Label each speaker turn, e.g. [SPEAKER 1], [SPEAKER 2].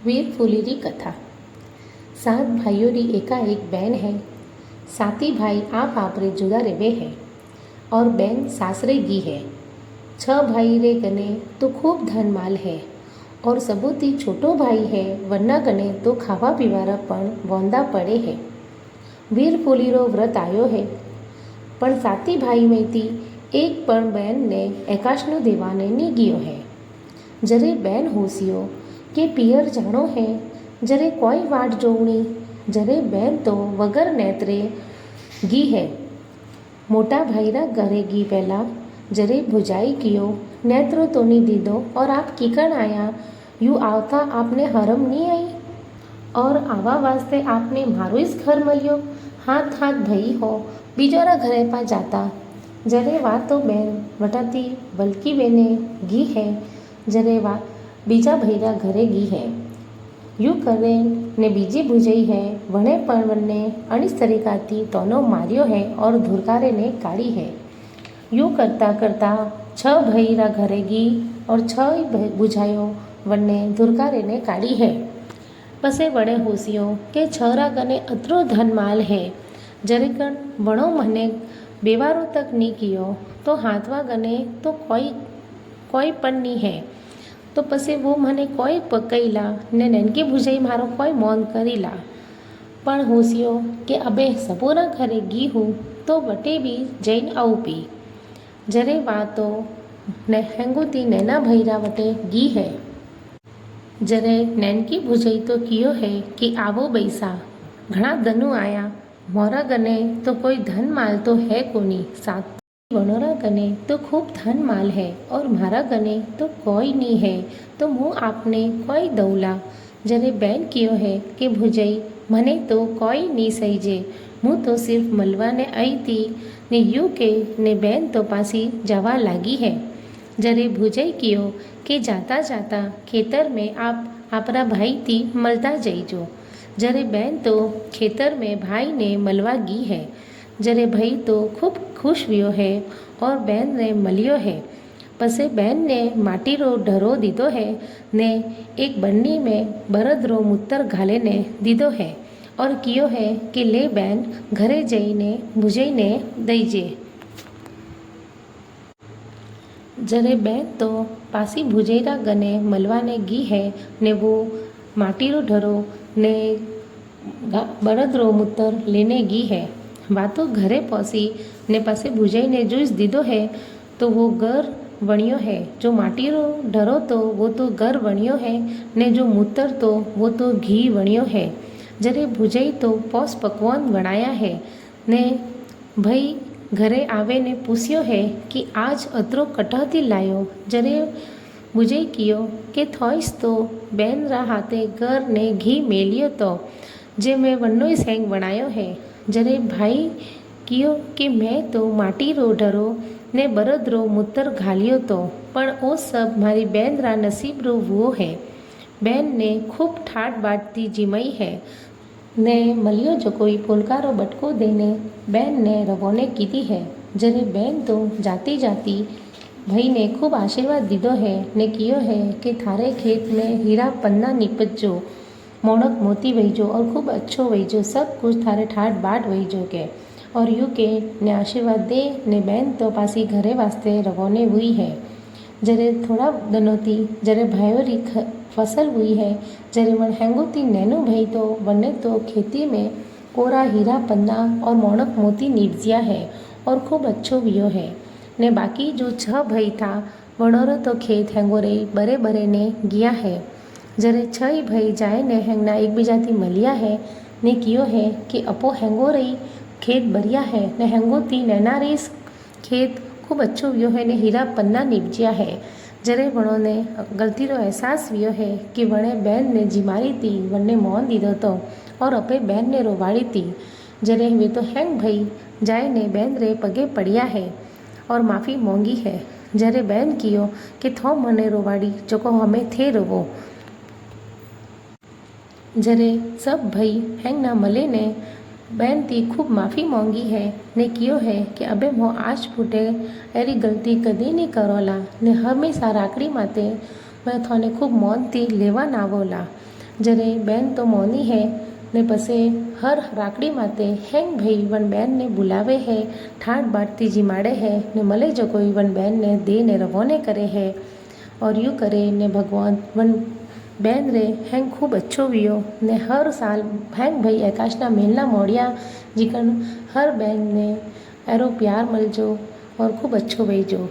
[SPEAKER 1] वीर फूली कथा। 7 भाइयों री एकाएक बहन है। साती भाई आप आपरे जुदा रेवे है और बहन सासरे गी है। 6 भाई रे कने तो खूब धन माल है और सबूती छोटो भाई है वरना कने तो खावा पीवारा पण वोंदा पड़े है। वीर फूली रो व्रत आयो है पण साती भाई में थी एक पण बहन ने एकाशनो देवाने नी गियो है। जरे बहन होशियो के पियर जाणो है जरे कोई वाट जोवणी। जरे बहन तो वगर नेत्रे गी है। मोटा भाईरा घरे गी पहला जरे भुजाई कियो नेत्रो तो नहीं दीदो और आप कीकण आया यू आवता आपने हरम नहीं आई और आवा वास्ते आपने मारो इस घर मलियो हाथ हाथ भई हो बीजोरा घरे पा जाता। जरे वा तो बहन वटाती बल्कि बेने गी है जरे वा बीजा भैरा घरे गी है यू करे ने बीजी भुजई है वणे पण वने अणिस तरीका थी तोनो मारियो है और धुरकारे ने काढ़ी है। यू करता करता 6 भैरा घरे गी और 6 बुझायो वने धुरकारे ने काढ़ी है। पसे वणे होशियो के छरा कने अतरो धन माल है जरे कण वणो मने बेवारो तक नी कियो तो हाथवा गने तो कोई पण नी है तो पसे वो मने कोई पकईला ने ननकी भुजाई मारो कोई मौन करीला। पण होशियो के अबे सबोरा घरे गी हूँ तो वटे भी जैन आऊ पी। जरे वा तो हेंगोती नैना भैरा वटे गी है। जरे नैनकी भुजाई तो कियो है कि आवो बैसा घणा दनु आया मोरा गने तो कोई धन माल तो है कोनी साथ वनोरा गने तो खूब धन माल है और मारा गने तो कोई नहीं है तो मुँह आपने कोई दौला। जरे बैन कियो है कि भुजई मने तो कोई नहीं सहीजे मुँह तो सिर्फ मलवा ने आई थी ने यू के ने बैन तो पासी जवा लागी है। जरे भुजई कियो कि जाता जाता खेतर में आप आपरा भाई थी मलता जईजो। जरे बैन तो खेतर में भाई ने मलवा गी है। जरे भाई तो खूब खुश हुयो है और बहन ने मलियो है। पसे बहन ने माटी रो ढरो दीदो है ने एक बन्नी में बरद रो मूत्र घाले ने दीदो है और कियो है कि ले बहन घरे जईने भुजई ने दईजे। जरे बहन तो पासी भुजईरा गने मलवा ने गी है ने वो माटी रो ढरो ने बरद रो मूत्र लेने गी है। वातो घरे पहुंची ने पासे भुजाई ने जूस दीदो है तो वो घर वणियो है। जो माटी रो ढरो तो वो तो घर वणियो है ने जो मूत्र तो वो तो घी वणियो है। जरे भुजाई तो पौस पकवान वणाया है ने भाई घरे आवे ने पूछ्यो है कि आज अतरो कटहती लायो। जरे भुजाई कियो कि थोइस तो बेन रा हाथे घर ने घी मेलियो तो जे मैं वन्नो सेंग वणायो है। जरे भाई कियो कि मैं तो माटी रो ढरो ने बरद रो मूत्र घालियो तो पण ओ सब मारी बेन रा नसीब रो वो है। बेन ने खूब ठाट बाटती जिमई है ने मलियो जो कोई पुलकारो बटको देने बेन ने रवोने कीधी है। जरे बेन तो जाती जाती भाई ने खूब आशीर्वाद दीदो है ने कियो है कि थारे खेत में हीरा पन्ना निपजो मोणक मोती वहीजो और खूब अच्छो वहीजो सब कुछ थारे ठाट बाट वहीजो के और यू के ने आशीर्वाद दे ने बहन तो पासी घरे वास्ते रवोने हुई है। जरे थोड़ा दनोती जरे भाइयों री फसल हुई है। जरे मन हेंगोती नैनो भाई तो वने तो खेती में कोरा हीरा पन्ना और मोणक मोती निपजिया है और खूब अच्छो वियो है ने बाकी जो 6 भाई था वणोरो तो खेत हेंगोरे बरे बरे ने गिया है। जरे 6 भाई जाए ने हेंगना एक बीजा थी मलिया है ने कियो है कि अपो हेंगो रही खेत बरिया है ने हेंगो थी नैना रही खेत खूब अच्छो वियो है ने हीरा पन्ना निपजिया है। जरे वणो ने गलती रो एहसास वियो है कि वणे बहन ने जिमारी थी वने मौन दीदो तो और अपे बहन ने रोवाड़ी थी। जरे वे तो हेंग भाई जाए ने बहन रे पगे पड़िया है और माफ़ी मांगी है। जरे बहन कियो कि थो मने रोवाड़ी जो को हमें थे रोवो। जरे सब भाई हैंग ना मले ने बहन थी खूब माफ़ी मांगी है ने कियो है कि अबे मो आज फूटे एरी गलती कदी नहीं करोला ने हमेशा राकड़ी माते मैं थोने खूब मौन थी लेवा नावोला। जरे बेन तो मौनी है ने पसे हर राकड़ी माते हेंग भाई वन बेन ने बुलावे है, ठाट बाट तीजी माड़े है ने मले जो कोई वन बेन ने दे ने रवोने करे है। और यूँ करे ने भगवान वन बेन रे हेंग खूब अच्छो वियो ने हर साल हेंग भाई आकाशना मेलना मोड़िया जिकन हर बेन ने एरो प्यार मलजो और खूब अच्छो वेजो।